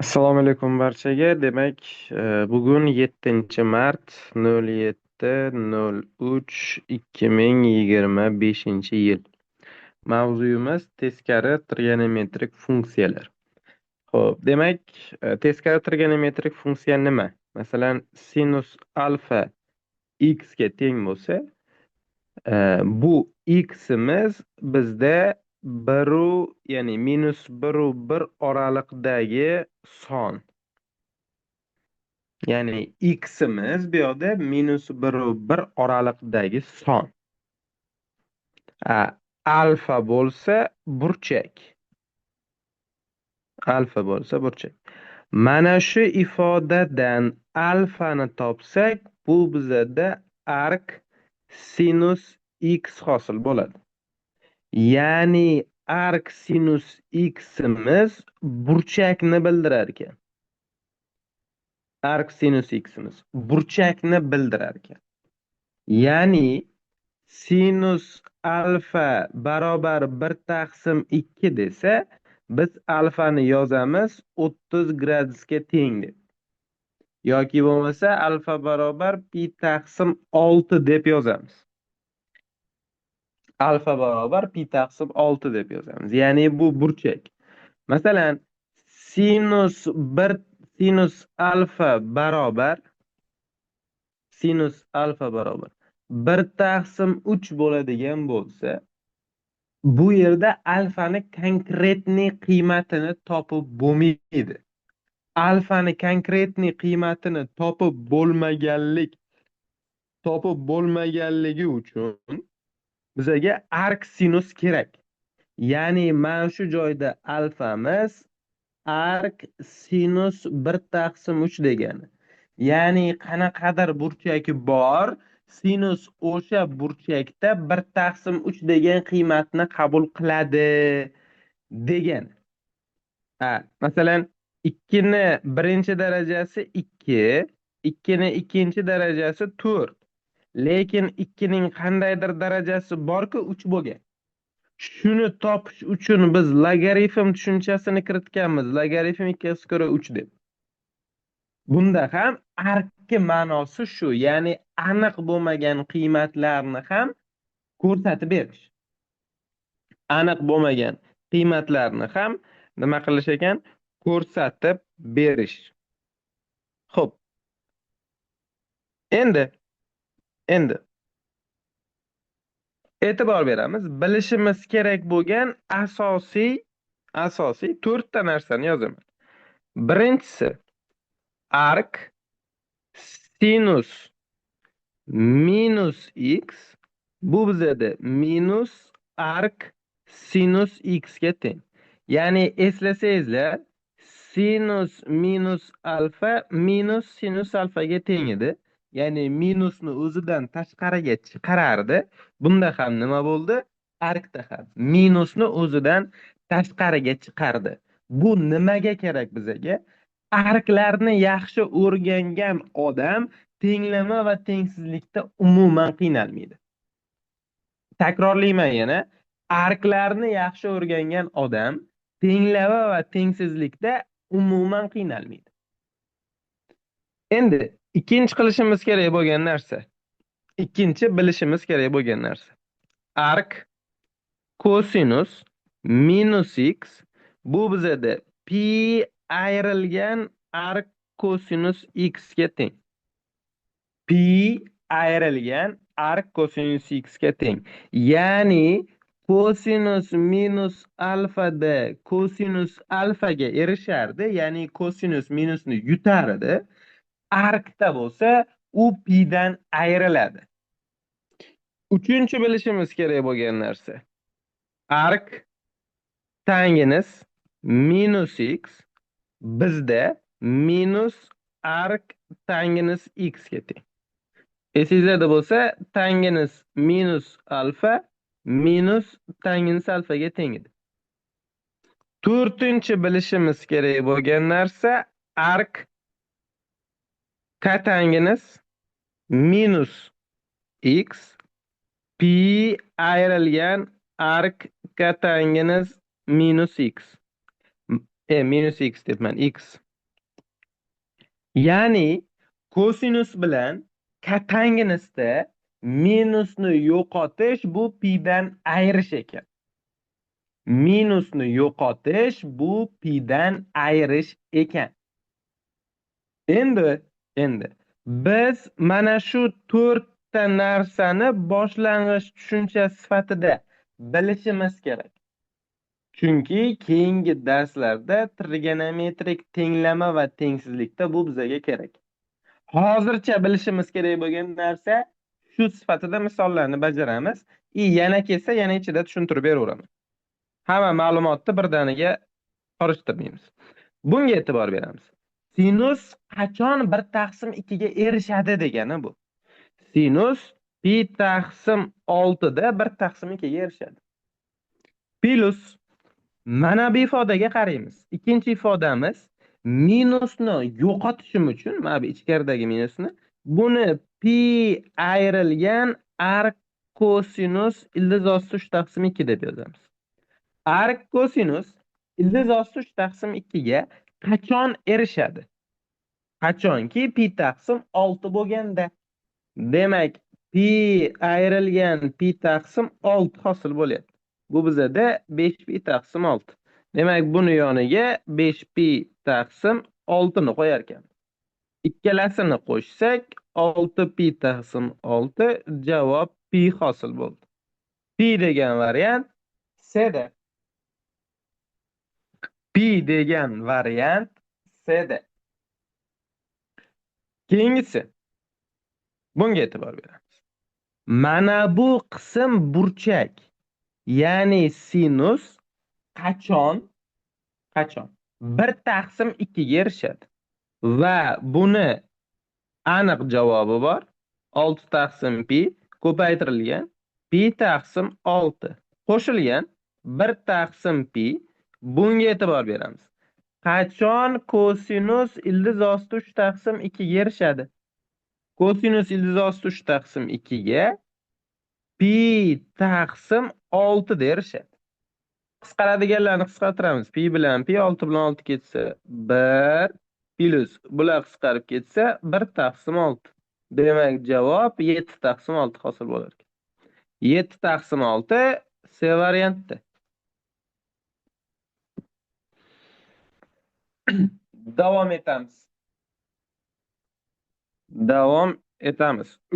Assalomu alaykum barchaga. Demak, bugun 7 mart 07.03.2025-yil. Mavzuyimiz teskari trigonometrik funksiyalar. Xo'p, demak, teskari trigonometrik funksiya nima? Masalan, sinus alfa x ga teng bo'lsa, bu x'imiz bizda 1 ya'ni -1 oraliqdagi son. Ya'ni x'imiz bu yoqda -1 oraliqdagi son. Alfa bo'lsa burchak. Alfa bo'lsa burchak. Mana shu ifodadan alfani topsak, bu bizada arc sinus x hosil bo'ladi. Ya'ni arc sinus x'imiz burchakni bildirar ekan. Arc sinus x'imiz burchakni bildirar ekan. Ya'ni sinus alfa barobar 1/2 desa, biz alfani yozamiz 30 gradusga teng deb. Yoki bo'lmasa alfa barobar pi/6 deb yozamiz. Alfa barobar pi/6 deb yozamiz. Ya'ni bu burchak. Masalan, sinus alfa barobar 1/3 bo'ladigan bo'lsa, bu yerda alfani konkretniy qiymatini topib bo'lmaydi. Alfani konkretniy qiymatini topib bo'lmaganligi uchun bizga arc sinus kerak. Ya'ni mana shu joyda alfamiz arc sinus 1/3 degani. Ya'ni qanaqadir burchak bor, sinus o'sha burchakda 1/3 degan qiymatni qabul qiladi degani. Masalan, 2 ni birinchi darajasi 2, 2 ni ikkinchi darajasi 4. Lekin 2 ning qandaydir darajasi borki 3 bo'lgan. Shuni topish uchun biz logaritm tushunchasini kiritganmiz. Logaritm 2/3 deb. Bunda ham arcning ma'nosi shu, ya'ni aniq bo'lmagan qiymatlarni ham ko'rsatib berish. Aniq bo'lmagan qiymatlarni ham nima qilish ekan? Ko'rsatib berish. Xo'p. Endi e'tibor beramiz. Bilishimiz kerak bo'lgan asosiy 4 ta narsani yozaman. Birinchisi arc sinus minus x, bu bizada minus arc sinus x ga teng. Ya'ni eslasangizlar, sinus minus alfa minus sinus alfaga teng edi. Ya'ni minusni o'zidan tashqariga chiqarardi. Bunda ham nima bo'ldi? Arcda ham minusni o'zidan tashqariga chiqardi. Bu nimaga kerak bizga? Arclarni yaxshi o'rgangan odam tenglama va tengsizlikda umuman qiynalmaydi. Takrorlayman yana. Arclarni yaxshi o'rgangan odam tenglama va tengsizlikda umuman qiynalmaydi. Endi ikkinchi qilishimiz kerak bo'lgan narsa, ikkinchi bilishimiz kerak bo'lgan narsa. Arc cosinus minus x, bu bizada pi ayrilgan arc cosinus x ga teng. Pi ayrilgan arc cosinus x ga teng. Ya'ni cosinus minus alfada cosinus alfaga erishardi, ya'ni cosinus minusni yutardi. Arcda bo'lsa, u pidan ayriladi. Uchinchi bilishimiz kerak bo'lgan narsa. Arc tangens minus x bizda minus arc tangens x ga teng. Esingizda bo'lsa, tangens minus alfa minus tangens alfaga teng edi. To'rtinchi bilishimiz kerak bo'lgan narsa arc kotangens minus x pi ayrilgan arc kotangens minus x. Minus x debman, x. Ya'ni kosinus bilan kotanginusda minusni yo'qotish bu pidan ayirish ekan. Minusni yo'qotish bu pidan ayirish ekan. Endi biz mana shu to'rtta narsani boshlang'ich tushuncha sifatida bilishimiz kerak. Chunki keyingi darslarda trigonometrik tenglama va tengsizlikda bu bizga kerak. Hozircha bilishimiz kerak bo'lgan narsa shu sifatida misollarni bajaramiz. Yana kelsa yana ichida tushuntirib beraveraman. Hamma ma'lumotni birdaniga qorishtirmaymiz. Bunga e'tibor beramiz. Sinus qachon 1/2 ga erishadi degani bu. Sinus pi taqsim 6 da 1/2 ga erishadi. Plus mana bu ifodaga qaraymiz. Ikkinchi ifodamiz minusni yo'qotishim uchun, mana bu ichkaridagi minusni, buni pi ayrilgan ark kosinus ildiz osti 3/2 deb yozamiz. Ark kosinus ildiz osti 3/2 ga qachon erishadi? Qachonki pi taqsim 6 bo'lganda. Demak, pi ayrilgan pi taqsim 6 hosil bo'lyapti. Bu bizada 5 pi taqsim 6. Demak, buni yoniga 5 pi taqsim 6 ni qo'yar ekanmiz. Ikkalasini qo'shsak 6 pi taqsim 6 javob pi hosil bo'ldi. Pi degan variant C da. Pi degan variant C da. Keyingisi. Bunga e'tibor beramiz. Mana bu qism burchak, ya'ni sinus qachon 1/2 ga erishadi va buni aniq javobi bor. 6 taqsim pi ko'paytirilgan pi taqsim 6 qo'shilgan 1 taqsim pi. Bunga e'tibor beramiz. Qachon kosinus ildiz osti 3/2 ga erishadi? Kosinus ildiz osti 3/2 ga pi taqsim 6 da erishadi. Qisqaradiganlarni qisqartiramiz. Pi bilan pi 6 bilan 6 ketsa 1 plus bular qisqarib ketsa 1 taqsim 6. Demak, javob 7 taqsim 6 hosil bo'lar ekan. 7 taqsim 6 C variantda. Davom etamiz.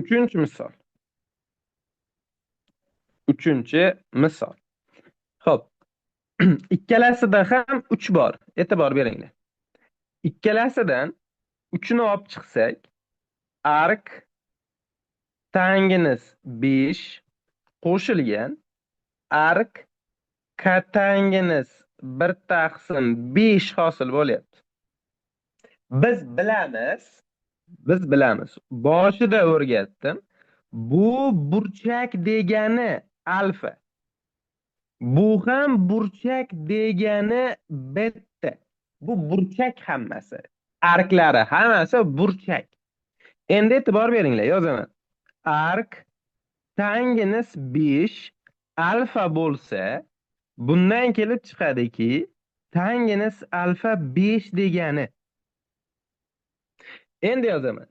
Uchinchi misol. Xo'p. Ikkalasida ham 3 bor. E'tibor beringlar. Ikkalasidan 3 ni olib chiqsak, ark tangens 5 qo'shilgan ark kotangens 1 taqsim 5 hosil bo'lyapti. Biz bilamiz. Boshida o'rgatdim. Bu burchak degani alfa. Bu ham burchak degani beta. Bu burchak hammasi. Arklari hammasi burchak. Endi e'tibor beringlar, yozaman. Ark tangens 5 alfa bo'lsa, bundan kelib chiqadiki, tangens alfa 5 degani. Endi yozaman.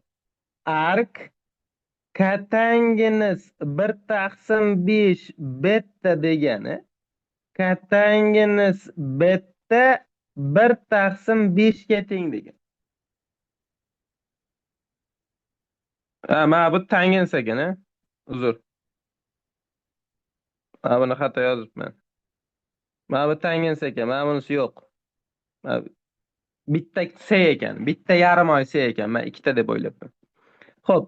Ark kotangens 1 taqsim 5 beta degani, kotangens beta 1 taqsim 5 ga teng degan. Mana bu tangens ekan, uzr. Mana buni xato yozibman. Mana bu tangens ekan, mana bunisi yo'q. Bitta C ekan, bitta yarim oy C ekan. Men ikkita deb o'ylabman. Xo'p,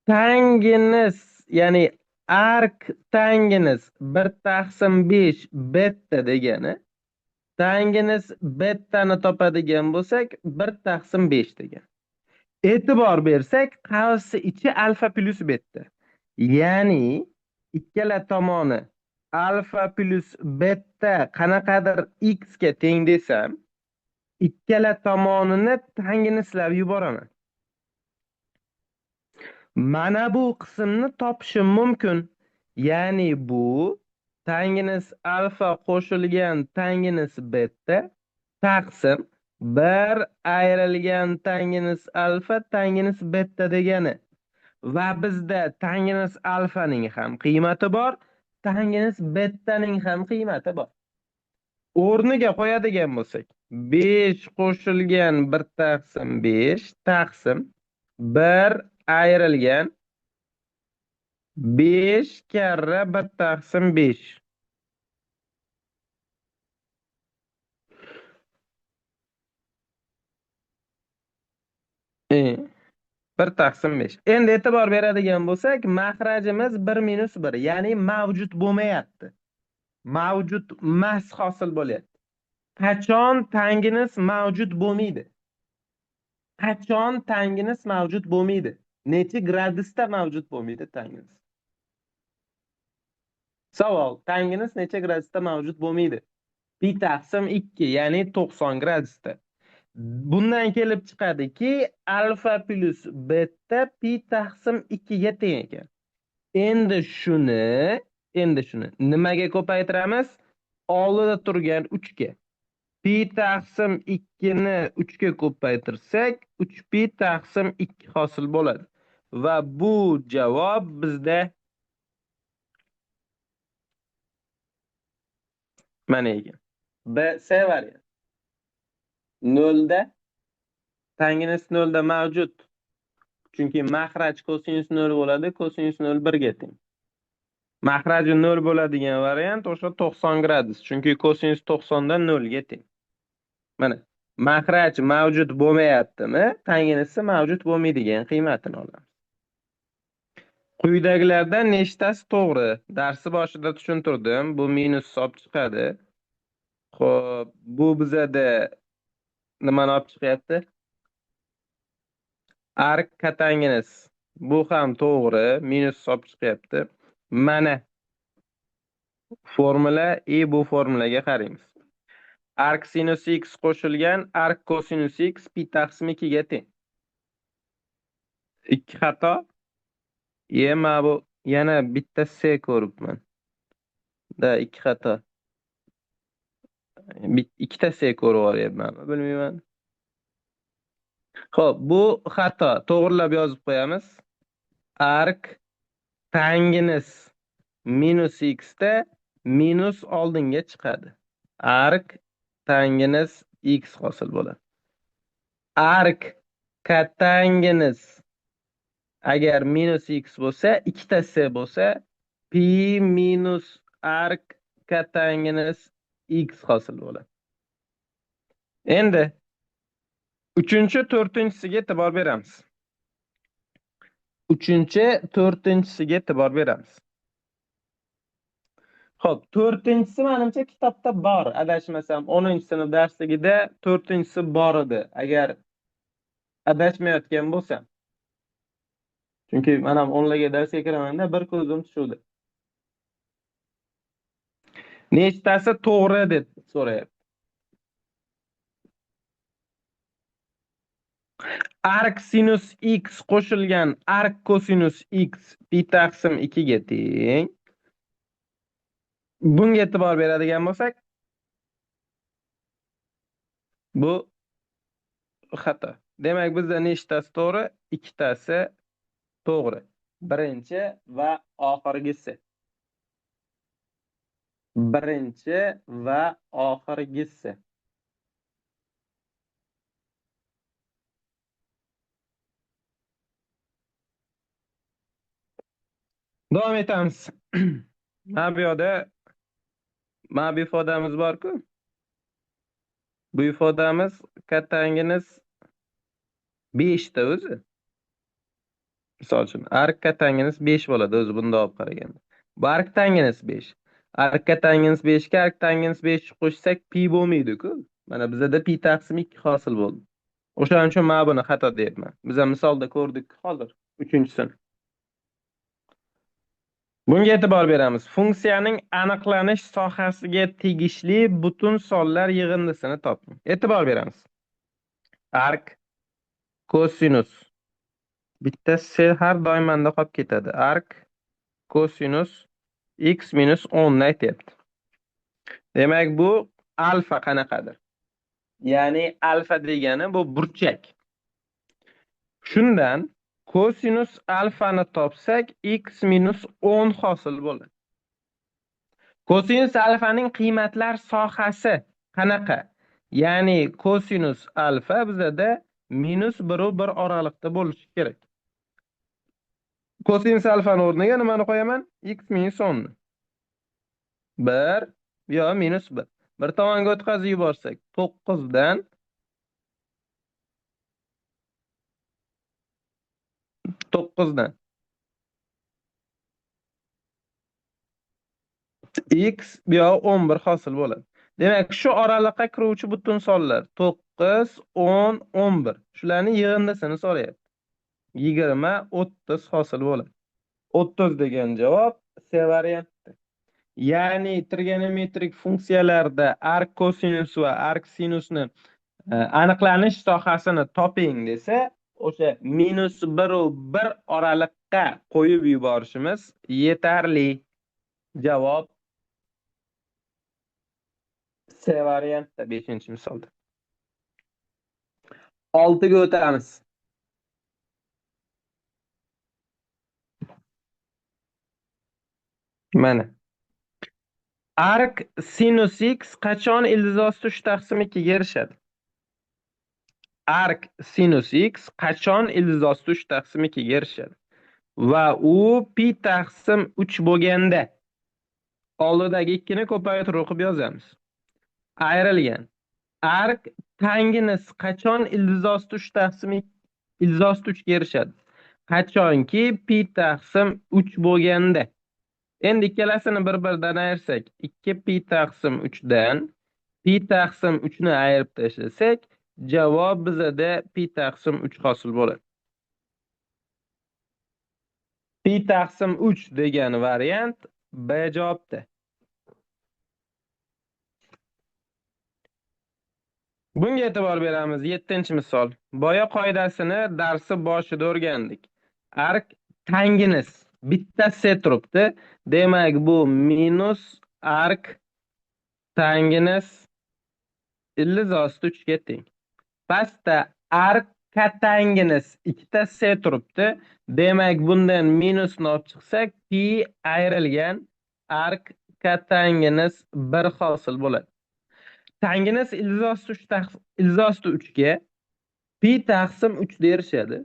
tangens, ya'ni ark tangens 1 taqsim 5 beta degani, tangens betani topadigan bo'lsak 1 taqsim 5 degan. E'tibor bersak, qaysi ichi alfa plus beta. Ya'ni ikkala tomoni alfa plus beta qanaqadir x ga teng desam, ikkala tomonini tangenslab yuboraman. Mana bu qismni topishim mumkin. Ya'ni bu tangens alfa qo'shilgan tangens beta taqsim Bir ayrilgan tangens alfa tangens beta degani. Va bizda tangens alfaning ham qiymati bor, tangens betaning ham qiymati bor. O'rniga qo'yadigan bo'lsak, 5 qo'shilgan 1 taqsim 5 taqsim 1 ayrilgan 5 karra 1 taqsim 5. E, 1 taqsim 5. Endi e'tibor beradigan bo'lsak, mahrajimiz 1 minus 1, ya'ni mavjud bo'lmayapti. Mavjud emas hosil bo'lyapti. Qachon tangens mavjud bo'lmaydi? Qachon tangens mavjud bo'lmaydi? Necha gradusda mavjud bo'lmaydi tangens? Savol, tangens necha gradusda mavjud bo'lmaydi? Pi taqsim 2, ya'ni 90 gradusda. Bundan kelib chiqadiki, alfa plus beta pi taqsim 2 ga teng ekan. Endi shuni nimaga ko'paytiramiz? Oldida turgan 3 ga. Pi taqsim 2 ni 3 ga ko'paytirsak, 3 pi taqsim 2 hosil bo'ladi. Va bu javob bizda mana ekan. B, C variant. 0 da, tangens 0 da mavjud. Chunki mahraj kosinus 0 bo'ladi, kosinus 0 1 ga teng. Mahraji 0 bo'ladigan variant o'sha 90 gradus. Chunki kosinus 90 dan 0 ga teng. Mana mahraj mavjud bo'lmayaptimi? Tangenisi mavjud bo'lmaydigan qiymatini olamiz. Quyidagilardan nechtasi to'g'ri? Darsi boshida tushuntirdim. Bu minus hisob chiqadi. Xo'p, bu bizada nimani olib chiqyapti? Ark katangens. Bu ham to'g'ri, minus hisob chiqyapti. Mana formula, bu formulaga qaraymiz. Ark sinus x qo'shilgan ark kosinus x pi taqsim 2 ga teng. 2 xato. Ma bu yana bitta C ko'ribman. Da 2 xato. Ikkita C ko'rib olyapman, bilmayman. Xo'p, bu xato. To'g'rilab yozib qo'yamiz. Ark tangens minus x da minus oldinga chiqadi. Ark tangens x hosil bo'ladi. Ark katangens agar minus x bo'lsa, ikkita C bo'lsa, pi minus ark katangens x hosil bo'ladi. Endi 3-chi, 4-chisiga e'tibor beramiz. 3-chi, 4-chisiga e'tibor beramiz. Xo'p, 4-chisi menimcha kitobda bor. Adashmasam 10-sinf darsligida 4-chisi bor edi, agar adashmayotgan bo'lsam. Chunki men ham onlarga darsga kiramanda bir ko'zim tushuvdi. Nechtasi to'g'ri deb so'rayapti. Ark sinus x qo'shilgan ark kosinus x pi taqsim 2 ga teng. Bunga e'tibor beradigan bo'lsak, bu xato. Demak, bizda nechtasi to'g'ri? Ikkitasi to'g'ri. Birinchi va oxirgisi. Birinchi va oxirgisi. Davom etamiz. Mana bu yoqda mana bu ifodamiz bor-ku. Bu ifodamiz katangimiz 5 ta o'zi. Misol uchun, ark katangimiz 5 bo'ladi o'zi bunda olib qaraganda. Bu ark tangimiz 5. Ark katangimiz 5 ga ark tangimiz 5 qo'shsak pi bo'lmaydi-ku. Mana bizda pi taqsim 2 hosil bo'ldi. O'shaning uchun men buni xato deyapman. Biz ham misolda ko'rdik hozir 3-sini. Bunga e'tibor beramiz. Funksiyaning aniqlanish sohasiga tegishli butun sonlar yig'indisini toping. E'tibor beramiz. Ark kosinus. Bitta C har doim menda qolib ketadi. Ark kosinus x minus 10 ni aytyapti. Demak, bu alfa qanaqadir? Ya'ni alfa degani bu burchak. Shundan kosinus alfani topsak, x minus 10 hosil bo'ladi. Kosinus alfaning qiymatlar sohasi qanaqa? Ya'ni kosinus alfa bizada minus 1 u 1 oralig'ida bo'lishi kerak. Kosinus alfani o'rniga nimani qo'yaman? X minus 10 ni. 1 yo minus 1. Bir tomonga o'tkazib yuborsak, 9 dan 9 dan x bu yoq 11 hosil bo'ladi. Demak, shu oralig'ga kiruvchi butun sonlar 9, 10, 11. Shularning yig'indisini so'rayapti. 20, 30 hosil bo'ladi. 30 degan javob C varianti. Ya'ni trigonometrik funksiyalarda arc kosinus va arc sinusni aniqlanish sohasini toping desa, o'sha minus 1 u 1 oraliqqa qo'yib yuborishimiz yetarli. Javob C variantda 5-misolda. 6 ga o'tamiz. Mana. Arc sinus x qachon ildizosti 3 taqsim 2 ga erishadi? Arc sinus x qachon ildizosti 3 taqsim 2 ga erishadi? Va u pi taqsim 3 bo'lganda oldidagi 2 ni ko'paytirib o'qib yozamiz. Ayrilgan. Arc tangens qachon ildizosti 3 taqsim 3 ga erishadi? Qachonki pi taqsim 3 bo'lganda. Endi ikkalasini bir-biridan ayirsak, 2 pi taqsim 3 dan pi taqsim 3 ni ayirib tashlasak, javob bizada pi taqsim 3 hosil bo'ladi. Pi taqsim 3 degan variant B javobda. Bunga e'tibor beramiz. 7-misol. Boya qoidasini darsi boshida o'rgandik. Arc tangens bitta C turibdi. Demak, bu minus arc tangens ildizosti 3 ga teng. Pastda arc katangens ikkita C turibdi. Demak, bundan minusni olib chiqsak, pi ayrilgan arc katangens 1 hosil bo'ladi. Tangens ildizosti 3 ga pi taqsim 3 da erishadi.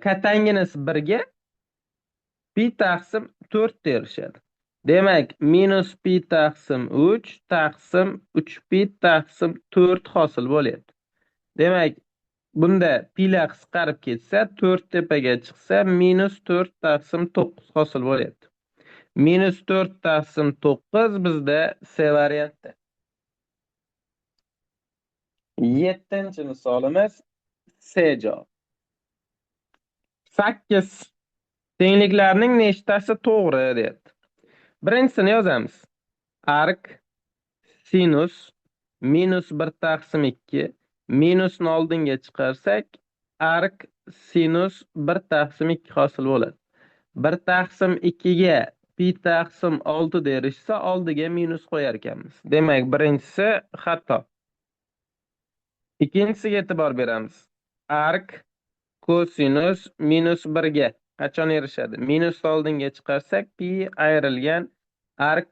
Katangens 1 ga pi taqsim 4 da erishadi. Demak, minus pi taqsim 3 taqsim 3 pi taqsim 4 hosil bo'lyapti. Demak, bunda pilar qisqarib ketsa, 4 tepaga chiqsa, minus 4 taqsim 9 hosil bo'lyapti. Minus 4 taqsim 9 bizda C variantda. 7-misolimiz C javob. 8 tengliklarning nechtasi to'g'ri deyapti. Birinchisini yozamiz. Arc sinus minus 1 taqsim 2 minusni oldinga chiqarsak, arc sinus 1 taqsim 2 hosil bo'ladi. 1 taqsim 2 ga pi taqsim 6 da erishsa, oldiga minus qo'yar ekanmiz. Demak, birinchisi xato. Ikkinchisiga e'tibor beramiz. Arc kosinus minus 1 ga qachon erishadi? Minusni oldinga chiqarsak, pi ayrilgan arc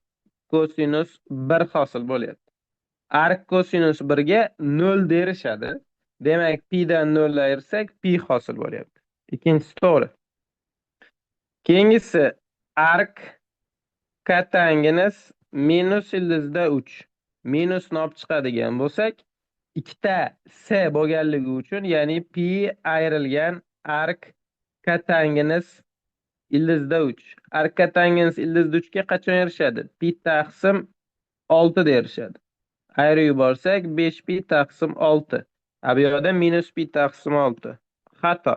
kosinus 1 hosil bo'lyapti. Arc kosinus 1 ga 0 da erishadi. Demak, pi dan 0 ayirsak, pi hosil bo'lyapti. Ikkinchisi to'g'ri. Keyingisi arc katangens minus ildizda 3. Minusni olib chiqadigan bo'lsak, ikkita C bo'lganligi uchun, ya'ni pi ayrilgan arc katangens ildizda 3. Arc katangens ildizda 3 ga qachon erishadi? Pi taqsim 6 da erishadi. Ayirib yuborsak, 5 pi taqsim 6. Bu yerda minus pi taqsim 6. Xato.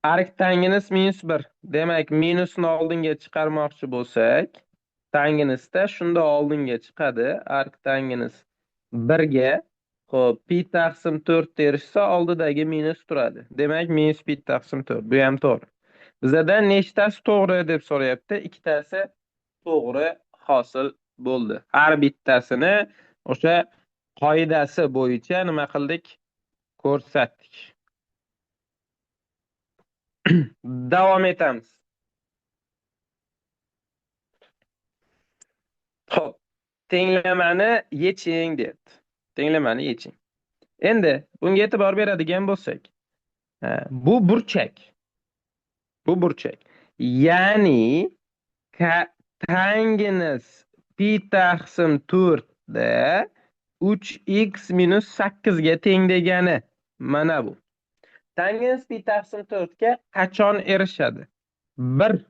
Arc tangens minus 1. Demak, minusni oldinga chiqarmoqchi bo'lsak, tangensda shunda oldinga chiqadi. Arc tangens 1 ga xo'p, pi taqsim 4 da erishsa, oldidagi minus turadi. Demak, minus pi taqsim 4. Bu ham to'g'ri. Bizdan nechtasi to'g'ri deb so'rayapti. Ikkitasi to'g'ri hosil bo'ldi. Har bittasini o'sha qoidasi bo'yicha nima qildik? Ko'rsatdik. Davom etamiz. Xo'p, tenglamani yeching debdi. Tenglamani yeching. Endi bunga e'tibor beradigan bo'lsak, bu burchak. Bu burchak. Ya'ni tangens pi taqsim 4 da 3x minus 8 ga teng degani mana bu. Tangens pi taqsim 4 ga qachon erishadi? 1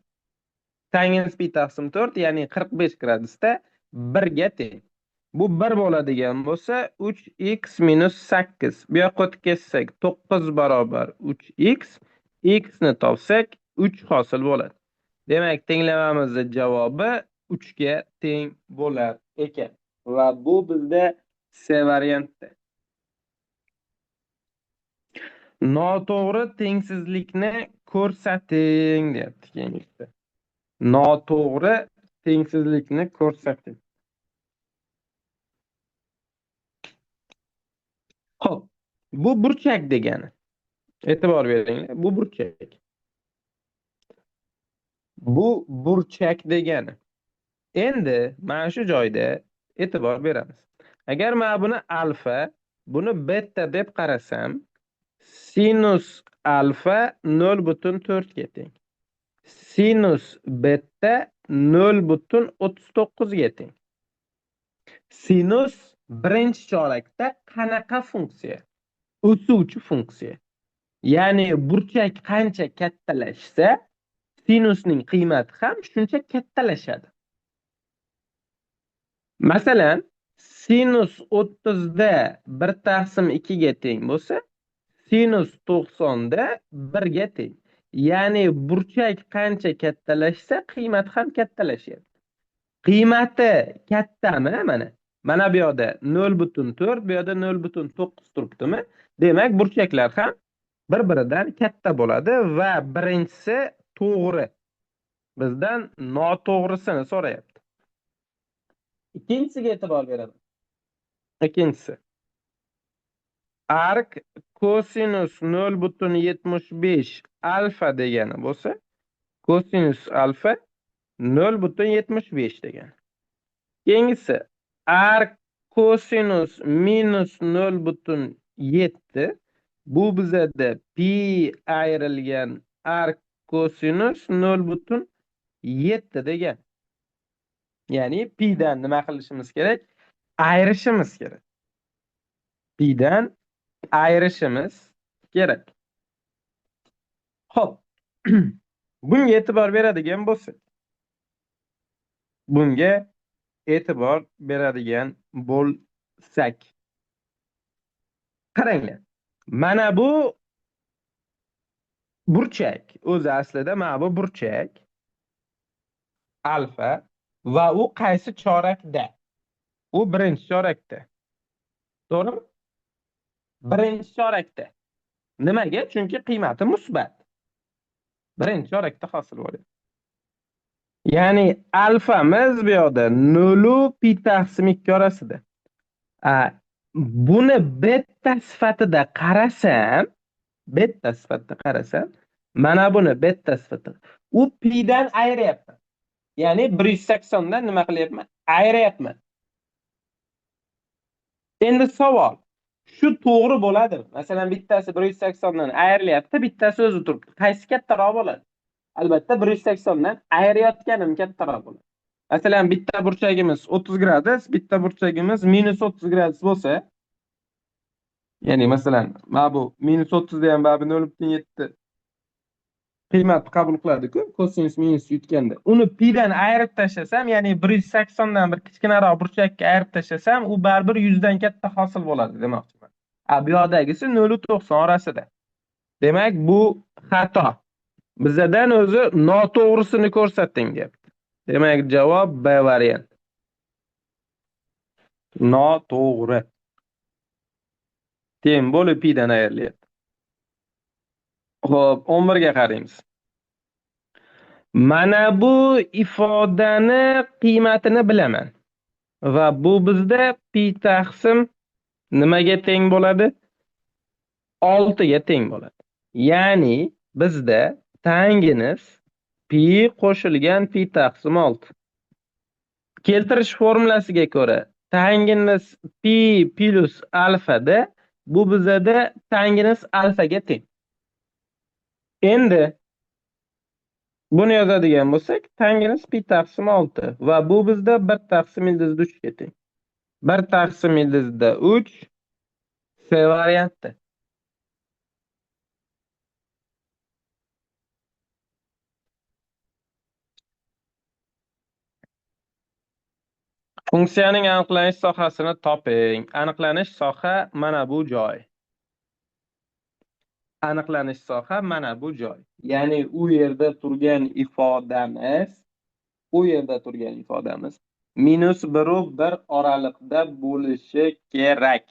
tangens pi taqsim 4 ya'ni 45 gradusda 1 ga teng. Bu 1 bo'ladigan bo'lsa 3x minus 8. Bu yoqqa o'tib ketsak 9 barobar 3x. X ni topsak 3 hosil bo'ladi. Demak, tenglamamizning javobi 3 ga teng bo'lar ekan. Va bu bizda C variantda. Noto'g'ri tengsizlikni ko'rsating deyapti keyingisida. Noto'g'ri tengsizlikni ko'rsating. Xo'p, bu burchak degani. E'tibor beringlar, bu burchak. Bu burchak degani. Endi mana shu joyda e'tibor beramiz. Agar men buni alfa, buni beta deb qarasam, sinus alfa 0,4 ga teng. Sinus beta 0,39 ga teng. Sinus birinchi chorakda qanaqa funksiya? O'suvchi funksiya. Ya'ni burchak qancha kattalashsa, sinusning qiymati ham shuncha kattalashadi. Masalan, sinus 30 da 1 taqsim 2 ga teng bo'lsa, sinus 90 da 1 ga teng. Ya'ni burchak qancha kattalashsa, qiymati ham kattalashadi. Qiymati kattami mana? Mana bu yoqda 0,4, bu yoqda 0,9 turibdimi? Demak, burchaklar ham bir-biridan katta bo'ladi va birinchisi to'g'ri. Bizdan noto'g'risini so'rayapti. Ikkinchisiga e'tibor beramiz. Ikkinchisi. Arc cosinus 0,75 alfa degani bo'lsa, cosinus alfa 0,75 degani. Keyingisi arc cosinus minus 0,7 bu bizada pi ayrilgan arc cosinus 0,7 degan. Ya'ni pi dan nima qilishimiz kerak? Ayrishimiz kerak. Pi dan ayrishimiz kerak. Xo'p. Bunga e'tibor beradigan bo'lsak. Bunga e'tibor beradigan bo'lsak. Qaranglar. Mana bu burchak. O'zi aslida mana bu burchak alfa va u qaysi chorakda? U birinchi chorakda. To'g'rimi? Birinchi chorakda. Nimaga? Chunki qiymati musbat. Birinchi chorakda hosil bo'ladi. Ya'ni alfamiz bu yoqda 0 pi taqsim 2 orasida. Buni beta sifatida qarasam, mana buni beta sifatida. U pi dan ayiryapman. Ya'ni 180 dan nima qilyapman? Ayiryapman. Endi savol, shu to'g'ri bo'ladimi? Masalan, bittasi 180 dan ayrilyapti, bittasi o'zi turibdi. Qaysi kattaroq bo'ladi? Albatta 180 dan ayriyotganim kattaroq bo'ladi. Masalan, bitta burchagimiz 30 gradus, bitta burchagimiz minus 30 gradus bo'lsa, ya'ni masalan, mana bu minus 30 da ham mana bu 0,7 qiymat qabul qiladi-ku, kosinus minus yutganda. Uni pi dan ayirib tashlasam, ya'ni 180 dan bir kichkinaroq burchakka ayirib tashlasam, u baribir 100 dan katta hosil bo'ladi demoqchiman. Bu yoqdagisi 0,90 orasida. Demak, bu xato. Bizdan o'zi noto'g'risini ko'rsating deyapti. Demak, javob B variant. Noto'g'ri. Teng bo'lib pi dan ayirilyapti. Xo'p, 11 ga qaraymiz. Mana bu ifodani qiymatini bilaman. Va bu bizda pi taqsim nimaga teng bo'ladi? 6 ga teng bo'ladi. Ya'ni bizda tangens pi qo'shilgan pi taqsim 6. Keltirish formulasiga ko'ra tangens pi plus alfada bu bizada tangens alfaga teng. Endi buni yozadigan bo'lsak, tangens pi taqsim 6 va bu bizda 1 taqsim ildizda 3 ga teng. 1 taqsim ildizda 3 C varianti. Funksiyaning aniqlanish sohasini toping. Aniqlanish soha mana bu joy. Aniqlanish soha mana bu joy. Ya'ni u yerda turgan ifodamiz -1 oraliqda bo'lishi kerak.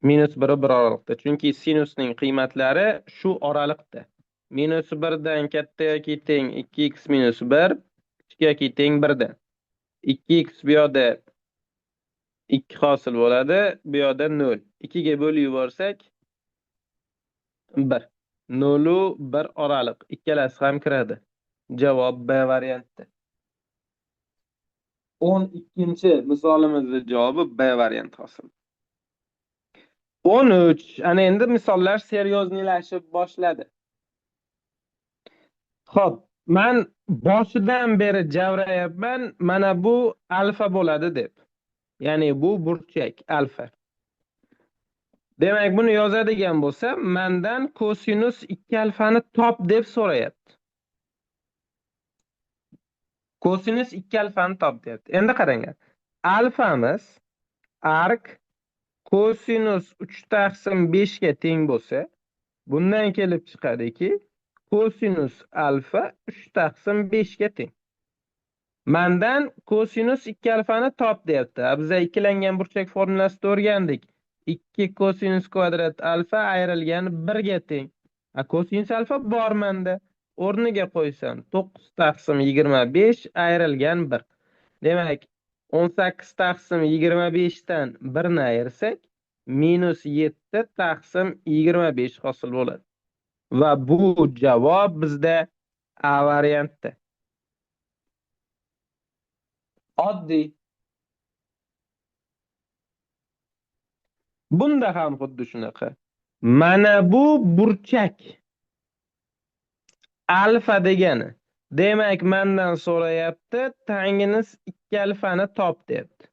-1 oraliqda. Chunki sinusning qiymatlari shu oraliqda. -1 dan katta yoki teng 2x - 1, kichik yoki teng 1 dan. 2x bu yoqda 2 hosil bo'ladi, bu yoqda 0. 2 ga bo'lib yuborsak 1. 0 u 1 oraliq. Ikkalasi ham kiradi. Javob B varianti. 12-misolimizning javobi B varianti hosil. 13. Ana endi misollar seryoznilashib boshladi. Xo'p, men boshidan beri javrayapman, mana bu alfa bo'ladi deb. Ya'ni bu burchak alfa. Demak, buni yozadigan bo'lsam, mendan kosinus 2 alfani top deb so'rayapti. Kosinus 2 alfani top deyapti. Endi qaranglar. Alfamiz ark kosinus 3 taqsim 5 ga teng bo'lsa, bundan kelib chiqadiki, kosinus alfa 3 taqsim 5 ga teng. Mendan kosinus 2 alfani top deyapti. Biz ikkilangan burchak formulasida o'rgandik. 2 kosinus kvadrat alfa ayrilgan 1 ga teng. Kosinus alfa bor menda. O'rniga qo'ysam 9 taqsim 25 ayrilgan 1. Demak, 18 taqsim 25 dan 1 ni ayirsak, -7 taqsim 25 hosil bo'ladi. Va bu javob bizda A varianti. Oddiy. Bunda ham xuddi shunaqa. Mana bu burchak alfa degani. Demak, mendan so'rayapti, tangens 2 alfani top deyapti.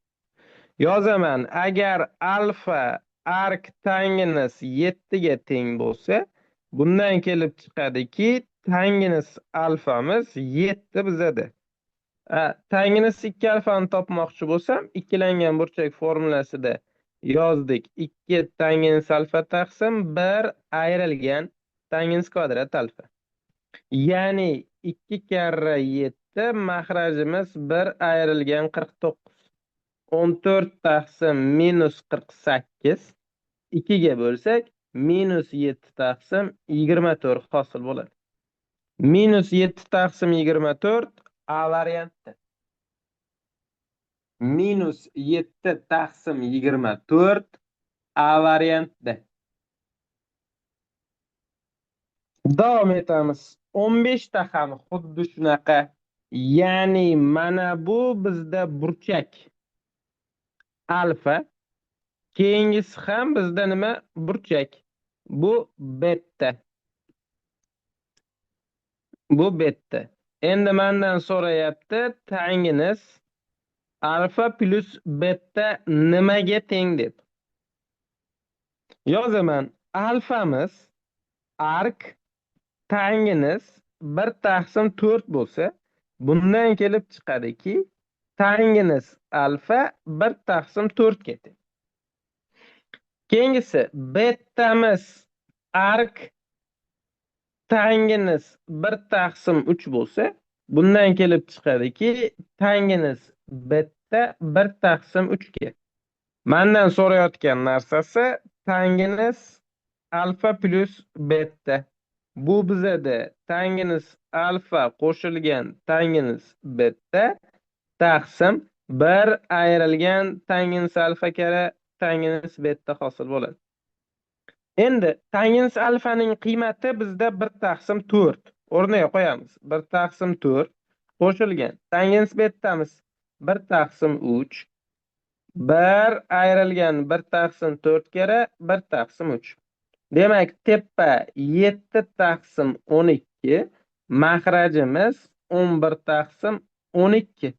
Yozaman, agar alfa ark tangens 7 ga teng bo'lsa, bundan kelib chiqadiki, tangens alfamiz 7 bizada. Tangens 2 alfani topmoqchi bo'lsam, ikkilangan burchak formulasida yozdik. 2 tangens alfa taqsim 1 ayrilgan tangens kvadrat alfa. Ya'ni 2 karra 7 mahrajimiz 1 ayrilgan 49. 14 taqsim -48 2 ga bo'lsak -7 taqsim 24 hosil bo'ladi. -7 taqsim 24 A varianti. -7 taqsim 24 A variantda. Davom etamiz. 15 ta ham xuddi shunaqa. Ya'ni mana bu bizda burchak alfa. Keyingisi ham bizda nima? Burchak. Bu beta. Bu beta. Endi mendan so'rayapti, tangens alfa plus beta nimaga teng deb. Yozaman, alfamiz ark tangens 1 taqsim 4 bo'lsa, bundan kelib chiqadiki, tangens alfa 1 taqsim 4 ga teng. Keyingisi betamiz ark tangens 1 taqsim 3 bo'lsa, bundan kelib chiqadiki, tangens beta 1 taqsim 3 ga. Mendan so'rayotgan narsasi tangens alfa plus beta. Bu bizada tangens alfa qo'shilgan tangens beta taqsim 1 ayrilgan tangens alfa kara tangens beta hosil bo'ladi. Endi tangens alfaning qiymati bizda 1 taqsim 4. O'rniga qo'yamiz. 1 taqsim 4 qo'shilgan. Tangens betamiz 1 taqsim 3. 1 ayrilgan 1 taqsim 4 kere 1 taqsim 3. Demak, tepa 7 taqsim 12, mahrajimiz 11 taqsim 12.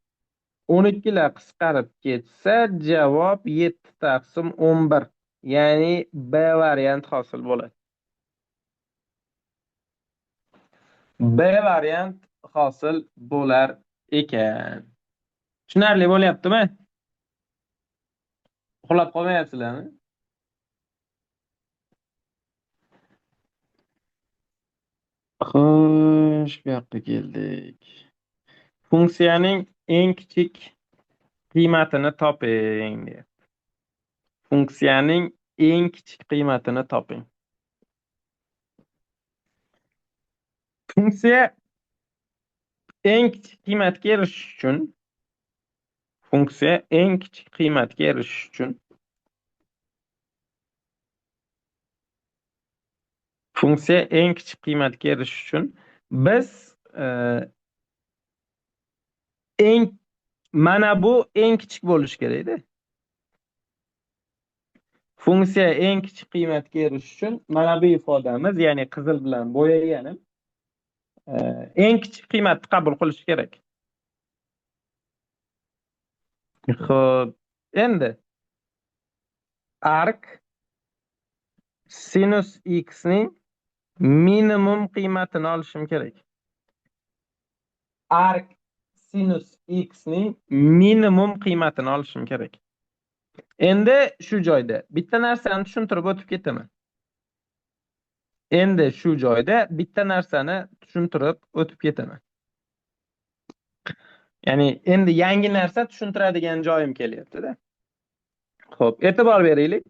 12 lar qisqarib ketsa, javob 7 taqsim 11. Ya'ni B variant hosil bo'ladi. B variant hosil bo'lar ekan. Tushunarli bo'lyaptimi? Uxlab qolmayapsizlarmi? Xo'sh, bu yoqqa keldik. Funksiyaning eng kichik qiymatini toping. Funksiyaning eng kichik qiymatini toping. Funksiya eng kichik qiymatga erishish uchun funksiya eng kichik qiymatga erishish uchun funksiya eng kichik qiymatga erishish uchun biz eng mana bu eng kichik bo'lishi kerak-da. Funksiya eng kichik qiymatga erishish uchun mana bu ifodamiz, ya'ni qizil bilan bo'yaganim eng kichik qiymatni qabul qilish kerak. Xo'p, endi arc sinus x ning minimum qiymatini olishim kerak. Arc sinus x ning minimum qiymatini olishim kerak. Endi shu joyda bitta narsani tushuntirib o'tib ketaman. Endi shu joyda bitta narsani tushuntirib o'tib ketaman. Ya'ni endi yangi narsa tushuntiradigan joyim kelyapti-da. Xo'p, e'tibor beraylik.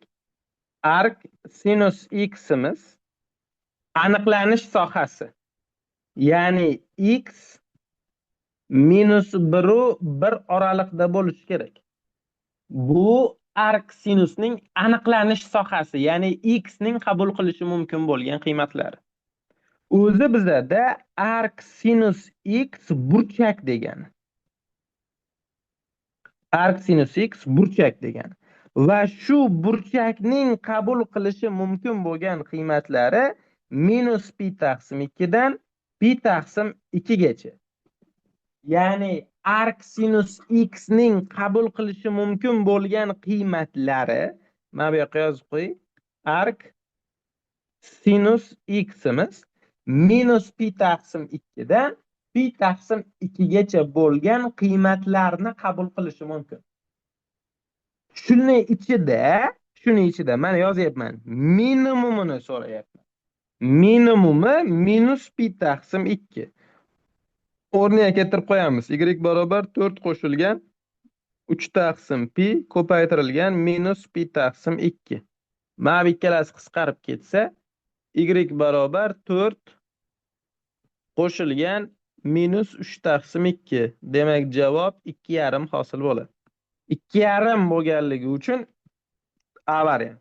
Arc sinus x'imiz aniqlanish sohasi. Ya'ni x minus 1 u 1 oraliqda bo'lishi kerak. Bu arc sinusning aniqlanish sohasi, ya'ni x ning qabul qilishi mumkin bo'lgan qiymatlari. O'zi bizada arc sinus x burchak degani. Arc sinus x burchak degani. Va shu burchakning qabul qilishi mumkin bo'lgan qiymatlari minus pi taqsim 2 dan pi taqsim 2 gacha. Ya'ni arc sinus x ning qabul qilishi mumkin bo'lgan qiymatlari, mana bu yoqqa yozib qo'ying. Arc sinus x'imiz minus pi taqsim 2 dan pi taqsim 2 gacha bo'lgan qiymatlarni qabul qilishi mumkin. Shuning ichida mana yozyapman. Minimumini so'rayapman. Minimumi minus pi taqsim 2. O'rniga keltirib qo'yamiz. Y barobar 4 qo'shilgan 3 taqsim pi ko'paytirilgan minus pi taqsim 2. Mana bu ikkalasi qisqarib ketsa, y barobar 4 qo'shilgan minus 3 taqsim 2. Demak, javob 2,5 hosil bo'ladi. 2,5 bo'lganligi uchun A variant.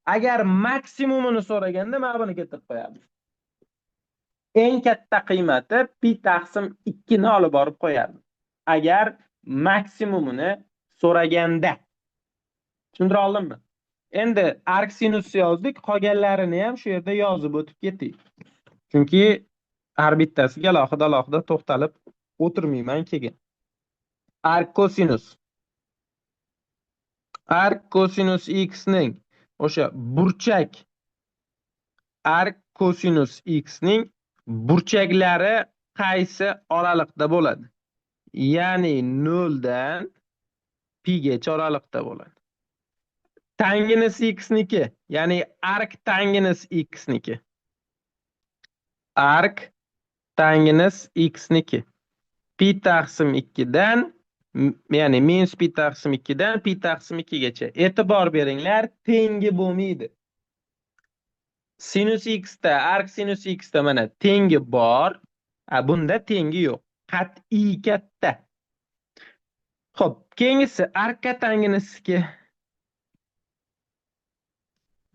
Agar maksimumini so'raganda mana buni keltirib qo'yamiz. Eng katta qiymati pi taqsim 2 ni olib borib qo'yadi. Agar maksimumini so'raganda. Tushuntira oldimmi? Endi arc sinus yozdik, qolganlarini ham shu yerda yozib o'tib ketdik. Chunki har bittasiga alohida to'xtalib o'tirmayman keyin. Arc cosinus. Arc cosinus x ning o'sha burchak arc cosinus x ning burchaklari qaysi oraliqda bo'ladi? Ya'ni 0 dan pi gacha oraliqda bo'ladi. Tangens x niki, ya'ni arc tangens x niki. Arc tangens x niki. Pi taqsim 2 dan, ya'ni minus pi taqsim 2 dan pi taqsim 2 gacha. E'tibor beringlar, tengi bo'lmaydi. Sinus x da, arc sinus x da mana tengi bor, bunda tengi yo'q. Qat'iy katta. Xo'p, keyingisi arc tangensiga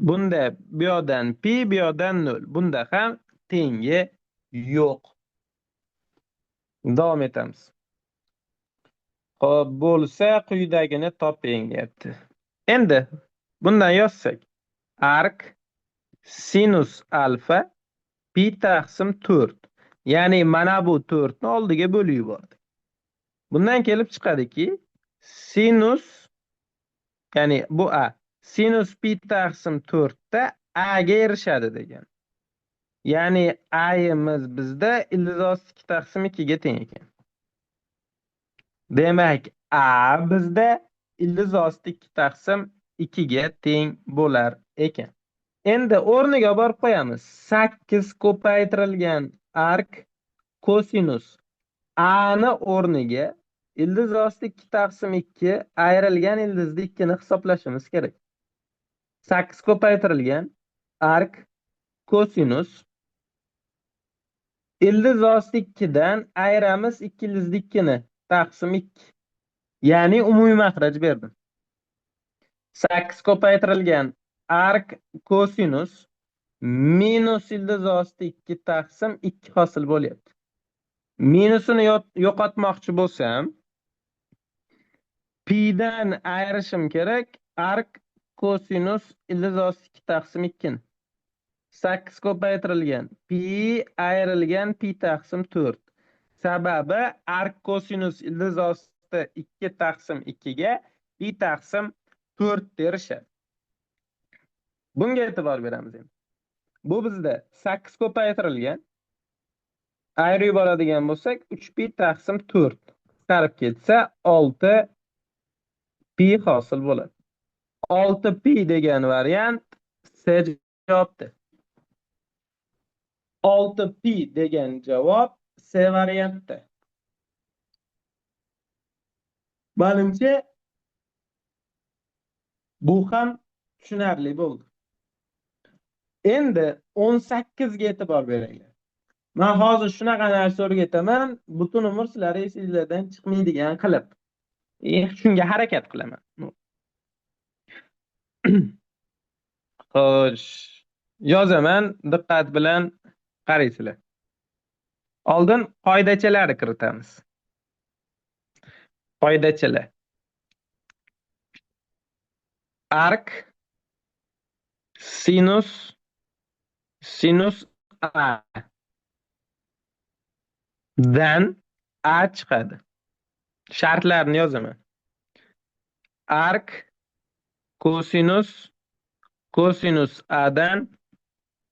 Bunda bu yoqdan pi, bu yoqdan 0. Bunda ham tengi yo'q. Davom etamiz. Xo'p, bo'lsa quyidagini toping deyapti. Endi bundan yozsak, ark sinus alfa pi taqsim 4. Ya'ni mana bu 4 ni oldiga bo'lib yubordik. Bundan kelib chiqadiki, sinus, ya'ni bu a, sinus pi taqsim 4 da a ga erishadi degan. Ya'ni a'imiz bizda ildiz osti 2 taqsim 2 ga teng ekan. Demak, a bizda ildiz osti 2 taqsim 2 ga teng bo'lar ekan. Endi o'rniga borib qo'yamiz. 8 ko'paytirilgan ark kosinus a ni o'rniga ildiz osti 2 taqsim 2 ayrilgan ildizni 2 ni hisoblashimiz kerak. 8 ko'paytirilgan ark kosinus ildiz osti 2 dan ayiramiz 2 ildizni 2 ni taqsim 2. Ya'ni umumiy maxraj berdim. 8 ko'paytirilgan ark kosinus minus ildiz osti 2 taqsim 2 hosil bo'lyapti. Minusini yo'qotmoqchi bo'lsam, pi dan ayirishim kerak ark kosinus ildiz osti 2 taqsim 2 ni. 8 ko'paytirilgan pi ayrilgan pi taqsim 4. Sababi ark kosinus ildiz osti 2 taqsim 2 ga pi taqsim 4 derishadi. Bunga e'tibor beramiz endi. Bu bizda 8 ko'paytirilgan, ayirib yuboradigan bo'lsak 3 pi taqsim 4 qisqarib ketsa 6 pi hosil bo'ladi. 6 pi degan variant C javobdir. 6 pi degan javob C variantda. Menimcha bu ham tushunarli bo'ldi. Endi 18 ga e'tibor beringlar. Men hozir shunaqa narsa o'rgataman, butun umr sizlar esingizlardan chiqmaydigan qilib. Shunga harakat qilaman. Xo'sh, yozaman, diqqat bilan qaraysizlar. Oldin qoidachalarni kiritamiz. Qoidachalar. Ark sinus a dan a chiqadi. Shartlarni yozaman. Ark kosinus a dan